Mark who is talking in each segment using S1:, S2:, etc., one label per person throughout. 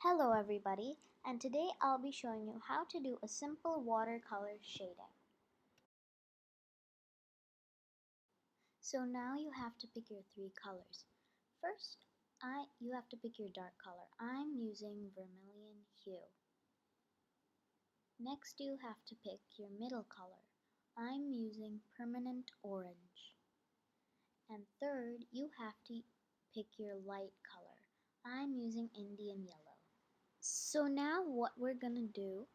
S1: Hello everybody, and today I'll be showing you how to do a simple watercolor shading. So now you have to pick your three colors. First, you have to pick your dark color. I'm using vermilion hue. Next you have to pick your middle color. I'm using permanent orange. And third, you have to pick your light color. I'm using Indian yellow. So now what we're gonna do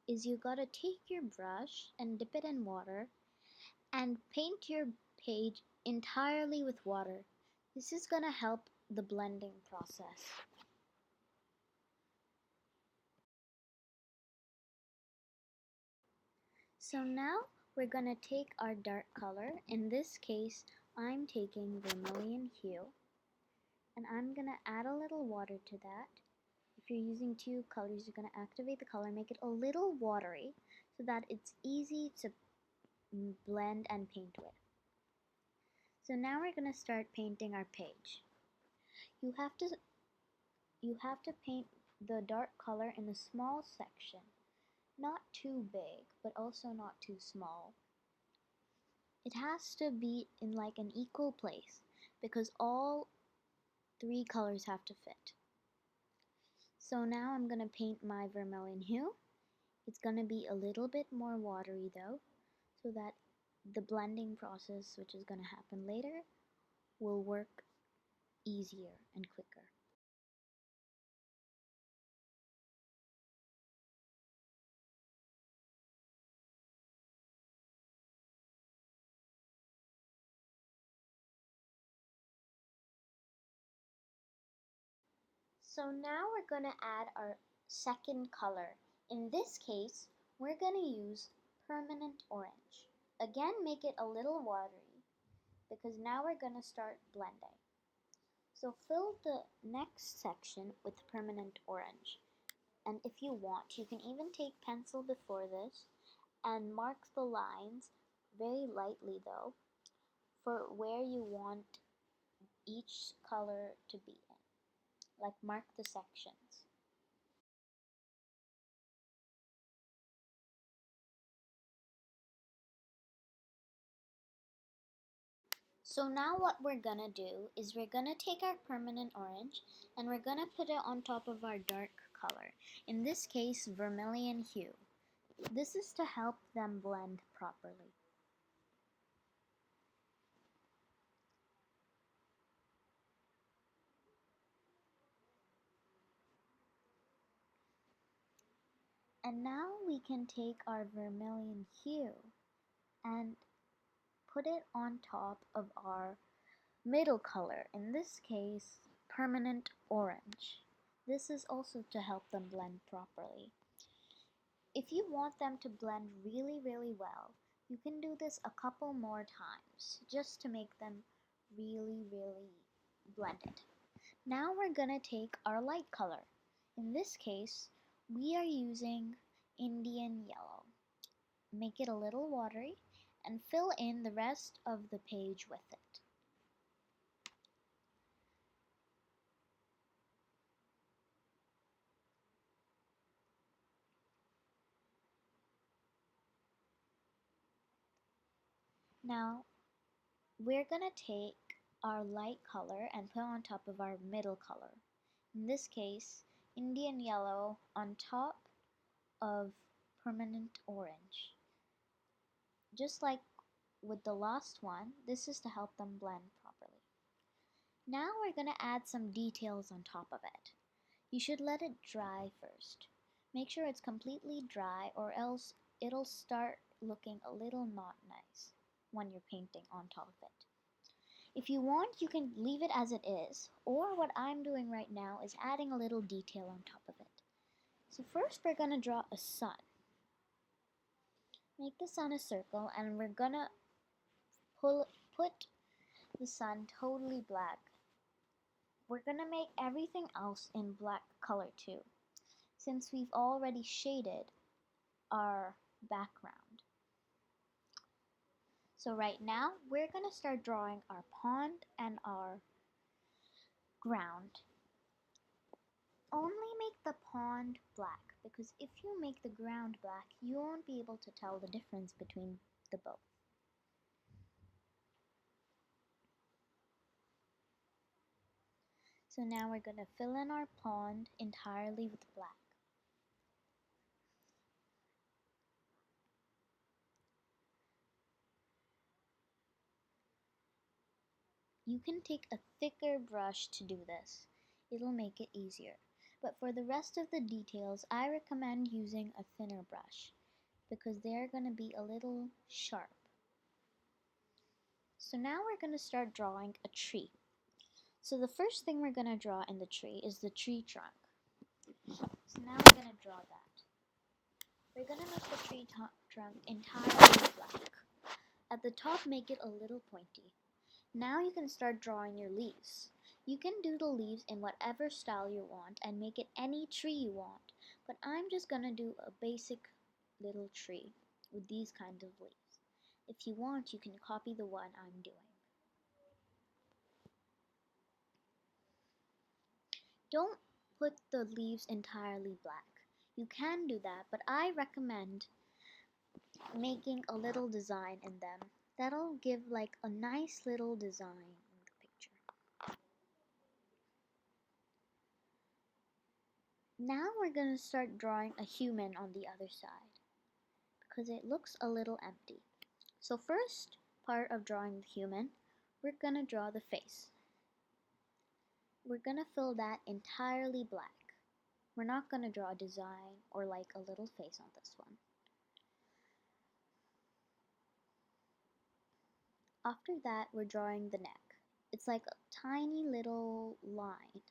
S1: is you gotta take your brush and dip it in water and paint your page entirely with water. This is gonna help the blending process. So now we're gonna take our dark color. In this case, I'm taking vermilion hue, and I'm gonna add a little water to that. If you're using two colors, you're gonna activate the color, make it a little watery so that it's easy to blend and paint with. So now we're going to start painting our page. You have to paint the dark color in a small section, not too big, but also not too small. It has to be in like an equal place because all three colors have to fit. So now I'm going to paint my vermilion hue. It's going to be a little bit more watery though, so that the blending process, which is going to happen later, will work easier and quicker. So now we're going to add our second color. In this case, we're going to use permanent orange. Again, make it a little watery because now we're going to start blending. So fill the next section with permanent orange. And if you want, you can even take pencil before this and mark the lines very lightly though for where you want each color to be in. Like mark the sections. So now what we're gonna do is we're gonna take our permanent orange and we're gonna put it on top of our dark color. In this case, vermilion hue. This is to help them blend properly. And now we can take our vermilion hue and put it on top of our middle color, in this case, permanent orange. This is also to help them blend properly. If you want them to blend really well, you can do this a couple more times just to make them really blended. Now we're gonna take our light color. In this case, we are using Indian yellow. Make it a little watery and fill in the rest of the page with it. Now, we're gonna take our light color and put on top of our middle color. In this case, Indian yellow on top of permanent orange. Just like with the last one, this is to help them blend properly. Now we're gonna add some details on top of it. You should let it dry first. Make sure it's completely dry or else it'll start looking a little not nice when you're painting on top of it. If you want, you can leave it as it is, or what I'm doing right now is adding a little detail on top of it. So first we're going to draw a sun. Make the sun a circle and we're going to put the sun totally black. We're going to make everything else in black color too, since we've already shaded our background. So right now, we're going to start drawing our pond and our ground. Only make the pond black, because if you make the ground black, you won't be able to tell the difference between the both. So now we're going to fill in our pond entirely with black. You can take a thicker brush to do this. It'll make it easier. But for the rest of the details, I recommend using a thinner brush because they're going to be a little sharp. So now we're going to start drawing a tree. So the first thing we're going to draw in the tree is the tree trunk. So now we're going to draw that. We're going to make the tree trunk entirely black. At the top, make it a little pointy. Now you can start drawing your leaves. You can do the leaves in whatever style you want and make it any tree you want, but I'm just gonna do a basic little tree with these kinds of leaves. If you want, you can copy the one I'm doing. Don't put the leaves entirely black. You can do that, but I recommend making a little design in them. That'll give like a nice little design in the picture. Now we're going to start drawing a human on the other side because it looks a little empty. So first part of drawing the human, we're going to draw the face. We're going to fill that entirely black. We're not going to draw a design or like a little face on this one. After that, we're drawing the neck. It's like a tiny little line.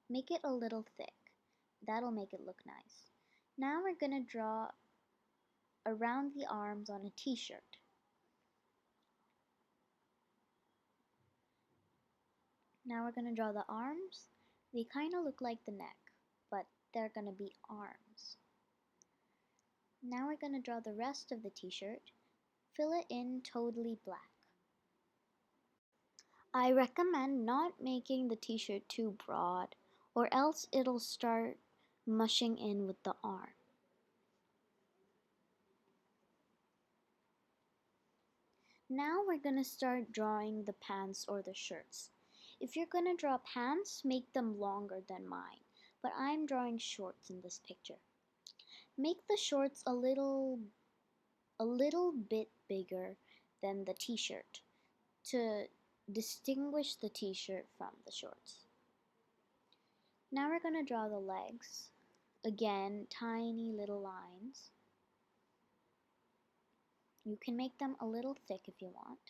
S1: Make it a little thick. That'll make it look nice. Now we're going to draw around the arms on a t-shirt. Now we're going to draw the arms. They kind of look like the neck, but they're going to be arms. Now we're going to draw the rest of the t-shirt. Fill it in totally black. I recommend not making the t-shirt too broad, or else it'll start mushing in with the arm. Now we're going to start drawing the pants or the shirts. If you're going to draw pants, make them longer than mine, but I'm drawing shorts in this picture. Make the shorts a little bit bigger than the t-shirt to distinguish the t-shirt from the shorts. Now we're going to draw the legs. Again, tiny little lines. You can make them a little thick if you want.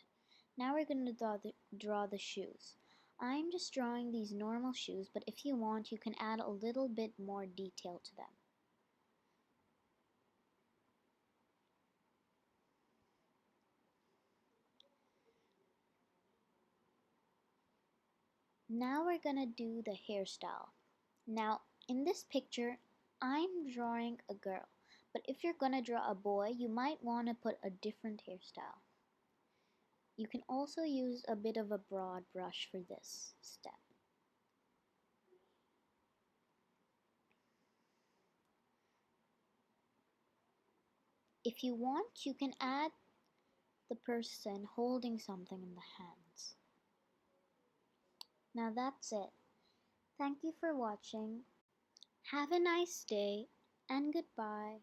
S1: Now we're going to draw the shoes. I'm just drawing these normal shoes, but if you want, you can add a little bit more detail to them. Now we're going to do the hairstyle. Now, in this picture, I'm drawing a girl, but if you're going to draw a boy, you might want to put a different hairstyle. You can also use a bit of a broad brush for this step. If you want, you can add the person holding something in the hands. Now that's it. Thank you for watching. Have a nice day and goodbye.